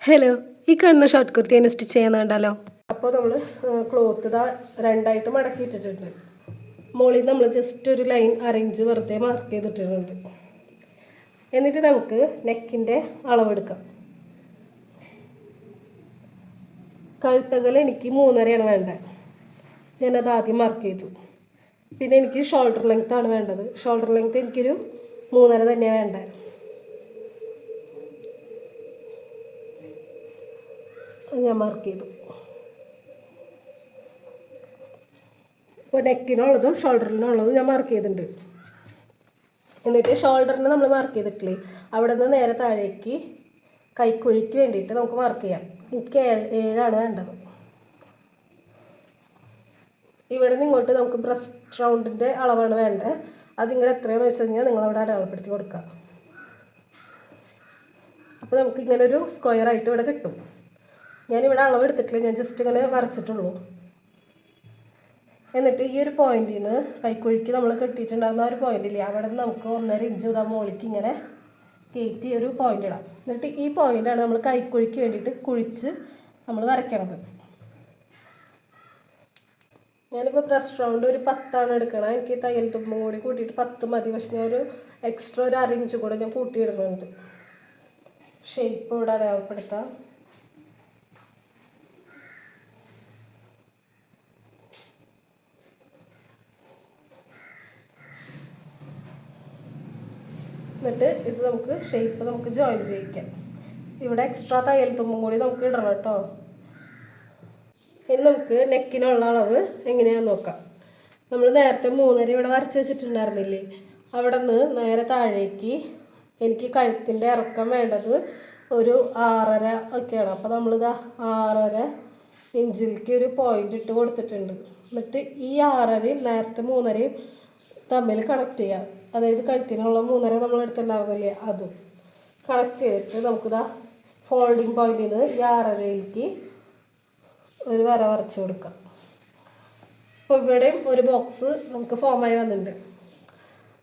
Hello, ഈ കാണുന്ന short kurti തന്നെ സ്റ്റിച്ച് ചെയ്യുന്നുണ്ടല്ലോ. അപ്പോൾ നമ്മൾ ക്ലോത്ത് ഇതാ രണ്ടായിട്ട് മടക്കിയിട്ടിട്ടുണ്ട്. മുകളിൽ നമ്മൾ ജസ്റ്റ് ഒരു ലൈൻ അറേഞ്ച് വെറുതെ മാർക്ക് ചെയ്തിട്ടിട്ടുണ്ട്. എന്നിട്ട് നമുക്ക് നെക്കിൻ്റെ അളവെടുക്കാം. കഴുത്തകൽ എനിക്ക് 3.5 വേണ്ടത്. ഞാനത് ആദ്യം മാർക്ക് ചെയ്തു. പിന്നെ എനിക്ക് ഷോൾഡർ ലെങ്ത് ആണ് വേണ്ടത്. ഷോൾഡർ ലെങ്ത് എനിക്കൊരു 3.5 തന്നെയാണ് വേണ്ടത്. ഞാൻ മാർക്ക് ചെയ്തു. അപ്പോൾ നെക്കിനുള്ളതും ഷോൾഡറിനുള്ളതും ഞാൻ മാർക്ക് ചെയ്തിട്ടുണ്ട്. എന്നിട്ട് ഷോൾഡറിന് നമ്മൾ മാർക്ക് ചെയ്തിട്ടില്ലേ, അവിടെ നിന്ന് നേരെ താഴേക്ക് കൈക്കുഴിക്ക് വേണ്ടിയിട്ട് നമുക്ക് മാർക്ക് ചെയ്യാം. എനിക്ക് 7 വേണ്ടത്. ഇവിടെ നിന്ന് ഇങ്ങോട്ട് നമുക്ക് ബ്രസ്റ്റ് റൗണ്ടിൻ്റെ അളവാണ് വേണ്ടത്. അത് നിങ്ങൾ എത്രയാണെന്ന് വെച്ച് കഴിഞ്ഞാൽ നിങ്ങളവിടെ അടയാളപ്പെടുത്തി കൊടുക്കുക. അപ്പോൾ നമുക്ക് ഇങ്ങനെ ഒരു സ്ക്വയറായിട്ട് ഇവിടെ കിട്ടും. ഞാനിവിടെ അളവെടുത്തിട്ടില്ല, ഞാൻ ജസ്റ്റ് ഇങ്ങനെ വരച്ചിട്ടുള്ളൂ. എന്നിട്ട് ഈ ഒരു പോയിന്റിൽ നിന്ന് കൈക്കുഴിക്ക് നമ്മൾ കെട്ടിയിട്ടുണ്ടാകുന്ന ഒരു പോയിന്റില്ലേ, അവിടെ നിന്ന് നമുക്ക് 1.5 ഇഞ്ച് ഇതാ മുകളിലേക്ക് ഇങ്ങനെ കയറ്റി ഒരു പോയിന്റ് ഇടാം. എന്നിട്ട് ഈ പോയിന്റാണ് നമ്മൾ കൈക്കുഴിക്ക് വേണ്ടിയിട്ട് കുഴിച്ച് നമ്മൾ വരയ്ക്കണത്. ഞാനിപ്പോൾ ബ്രസ്റ്റ് റൗണ്ട് ഒരു 10 എടുക്കണം. എനിക്ക് തയ്യൽ തുമ്പും കൂടി കൂട്ടിയിട്ട് 10 മതി. പക്ഷെ ഞാൻ ഒരു എക്സ്ട്രാ ഒരു 1/2 ഇഞ്ച് കൂടെ ഞാൻ കൂട്ടിയിടുന്നുണ്ട്. ഷേപ്പ് ഇവിടെ അടയാളപ്പെടുത്താം. എന്നിട്ട് ഇത് നമുക്ക് ഷേപ്പ് നമുക്ക് ജോയിൻ ചെയ്യിക്കാം. ഇവിടെ എക്സ്ട്രാ തയ്യൽ തുമ്പും കൂടി നമുക്ക് ഇടണം കേട്ടോ. ഇനി നമുക്ക് നെക്കിനുള്ള അളവ് എങ്ങനെയാണെന്ന് നോക്കാം. നമ്മൾ നേരത്തെ 3.5 ഇവിടെ വരച്ച് വെച്ചിട്ടുണ്ടായിരുന്നില്ലേ, അവിടെ നിന്ന് നേരെ താഴേക്ക് എനിക്ക് കഴുത്തിൻ്റെ ഇറക്കം വേണ്ടത് ഒരു 6.5 ഒക്കെയാണ്. അപ്പോൾ നമ്മളിത് 6.5 ഇഞ്ചിലേക്ക് ഒരു പോയിന്റ് ഇട്ട് കൊടുത്തിട്ടുണ്ട്. എന്നിട്ട് ഈ 6.5യും നേരത്തെ 3.5യും തമ്മിൽ കണക്ട് ചെയ്യാം. അതായത് കഴുത്തിനുള്ള 3.5 നമ്മൾ എടുത്തിട്ടുണ്ടാവുന്നില്ലേ, അതും കണക്ട് ചെയ്തിട്ട് നമുക്കിതാ ഫോൾഡിങ് പോയിന്റിൽ നിന്ന് ഈ 6.5യിലേക്ക് ഒരു വര വരച്ച് കൊടുക്കാം. അപ്പോൾ ഇവിടെയും ഒരു ബോക്സ് നമുക്ക് ഫോമായി വന്നിട്ടുണ്ട്.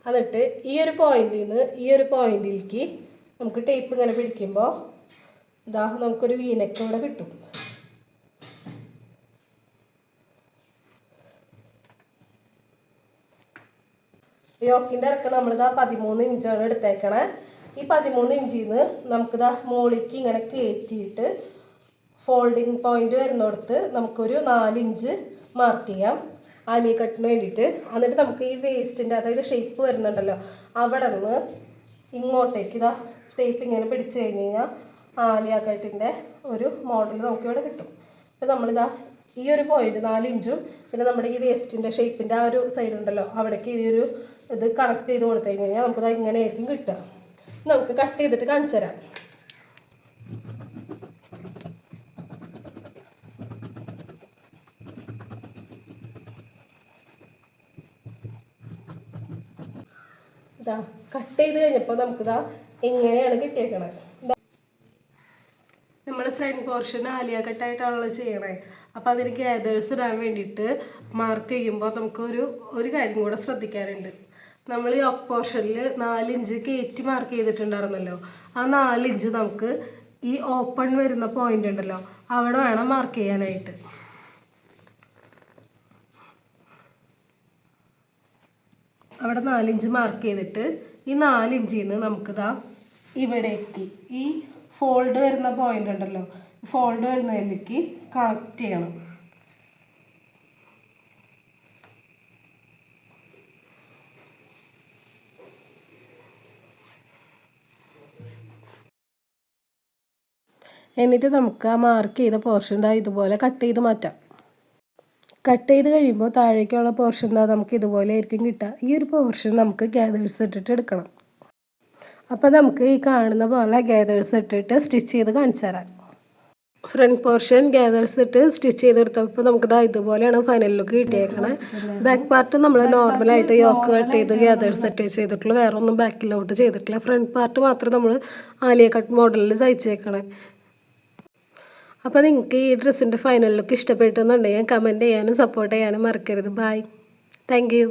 എന്നിട്ട് ഈ ഒരു പോയിന്റിൽ നിന്ന് ഈ ഒരു പോയിന്റിലേക്ക് നമുക്ക് ടേപ്പ് ഇങ്ങനെ പിടിക്കുമ്പോൾ ഇതാ നമുക്കൊരു വീനക്ക് ഇവിടെ കിട്ടും. യോക്കിൻ്റെ ഇറക്കം നമ്മളിതാ 13 ഇഞ്ചാണ് എടുത്തേക്കണേ. ഈ 13 ഇഞ്ചിൽ നിന്ന് നമുക്കിതാ മുകളിലേക്ക് ഇങ്ങനെ കയറ്റിയിട്ട് ഫോൾഡിങ് പോയിന്റ് വരുന്നിടത്ത് നമുക്കൊരു 4 ഇഞ്ച് മാർക്ക് ചെയ്യാം ആലിയ കട്ടിന് വേണ്ടിയിട്ട്. എന്നിട്ട് നമുക്ക് ഈ വേസ്റ്റിൻ്റെ അതായത് ഷേപ്പ് വരുന്നുണ്ടല്ലോ, അവിടെ നിന്ന് ഇങ്ങോട്ടേക്ക് ഇതാ ടേപ്പ് ഇങ്ങനെ പിടിച്ച് കഴിഞ്ഞ് കഴിഞ്ഞാൽ ആലിയ കട്ടിൻ്റെ ഒരു മോഡൽ നമുക്കിവിടെ കിട്ടും. അപ്പോൾ നമ്മളിതാ ഈ ഒരു പോയിന്റ് 4 ഇഞ്ചും പിന്നെ നമ്മുടെ ഈ വേസ്റ്റിൻ്റെ ഷേപ്പിൻ്റെ ആ ഒരു സൈഡ് ഉണ്ടല്ലോ, അവിടേക്ക് ഈ ഒരു ഇത് കണക്ട് ചെയ്ത് കൊടുത്തു കഴിഞ്ഞ് കഴിഞ്ഞാൽ നമുക്കിത് ഇങ്ങനെ ആയിരിക്കും കിട്ടുക. നമുക്ക് കട്ട് ചെയ്തിട്ട് കാണിച്ചു തരാം. ഇതാ കട്ട് ചെയ്ത് കഴിഞ്ഞപ്പോൾ നമുക്കിതാ എങ്ങനെയാണ് കിട്ടിയേക്കണത്. നമ്മൾ ഫ്രണ്ട് പോർഷൻ ആലിയ കട്ടായിട്ടാണല്ലോ ചെയ്യണേ. അപ്പോൾ അതിന് ഗ്യാദേഴ്സ് ഇടാൻ വേണ്ടിയിട്ട് മാർക്ക് ചെയ്യുമ്പോൾ നമുക്ക് ഒരു കാര്യം കൂടെ ശ്രദ്ധിക്കാനുണ്ട്. നമ്മൾ ഈ യോക്ക് പോർഷനിൽ 4 ഇഞ്ച് കയറ്റി മാർക്ക് ചെയ്തിട്ടുണ്ടായിരുന്നല്ലോ, ആ 4 ഇഞ്ച് നമുക്ക് ഈ ഓപ്പൺ വരുന്ന പോയിന്റ് ഉണ്ടല്ലോ അവിടെ വേണം മാർക്ക് ചെയ്യാനായിട്ട്. അവിടെ 4 ഇഞ്ച് മാർക്ക് ചെയ്തിട്ട് ഈ 4 ഇഞ്ചിൽ നിന്ന് നമുക്കിതാ ഇവിടേക്ക് ഈ ഫോൾഡ് വരുന്ന പോയിന്റ് ഉണ്ടല്ലോ, ഫോൾഡ് വരുന്നതിലേക്ക് കണക്ട് ചെയ്യണം. എന്നിട്ട് നമുക്ക് ആ മാർക്ക് ചെയ്ത പോർഷൻ ഇതുപോലെ കട്ട് ചെയ്ത് മാറ്റാം. കട്ട് ചെയ്ത് കഴിയുമ്പോൾ താഴേക്കുള്ള പോർഷൻ നമുക്ക് ഇതുപോലെ ആയിരിക്കും കിട്ടുക. ഈ ഒരു പോർഷൻ നമുക്ക് ഗ്യാദേഴ്സ് ഇട്ടിട്ട് എടുക്കണം. അപ്പോൾ നമുക്ക് ഈ കാണുന്ന പോലെ ഗ്യാദേഴ്സ് ഇട്ടിട്ട് സ്റ്റിച്ച് ചെയ്ത് കാണിച്ചു തരാം. ഫ്രണ്ട് പോർഷൻ ഗ്യാദേഴ്സ് ഇട്ട് സ്റ്റിച്ച് ചെയ്തെടുത്തപ്പോൾ നമുക്കിതാ ഇതുപോലെയാണ് ഫൈനൽ ലുക്ക് കിട്ടിയേക്കണേ. ബാക്ക് പാർട്ട് നമ്മൾ നോർമലായിട്ട് യോക്ക് കട്ട് ചെയ്ത് ഗ്യാദേഴ്സ് സെറ്റ് ചെയ്തിട്ടുള്ളൂ, വേറെ ഒന്നും ബാക്കിലോട്ട് ചെയ്തിട്ടില്ല. ഫ്രണ്ട് പാർട്ട് മാത്രം നമ്മൾ ആലിയ കട്ട് മോഡലിൽ തയ്ച്ചേക്കണേ. അപ്പോൾ നിങ്ങൾക്ക് ഈ ഡ്രസ്സിൻ്റെ ഫൈനൽ ലുക്ക് ഇഷ്ടപ്പെട്ടെന്നുണ്ടെങ്കിൽ കമൻറ്റ് ചെയ്യാനും സപ്പോർട്ട് ചെയ്യാനും മറക്കരുത്. Bye, thank U.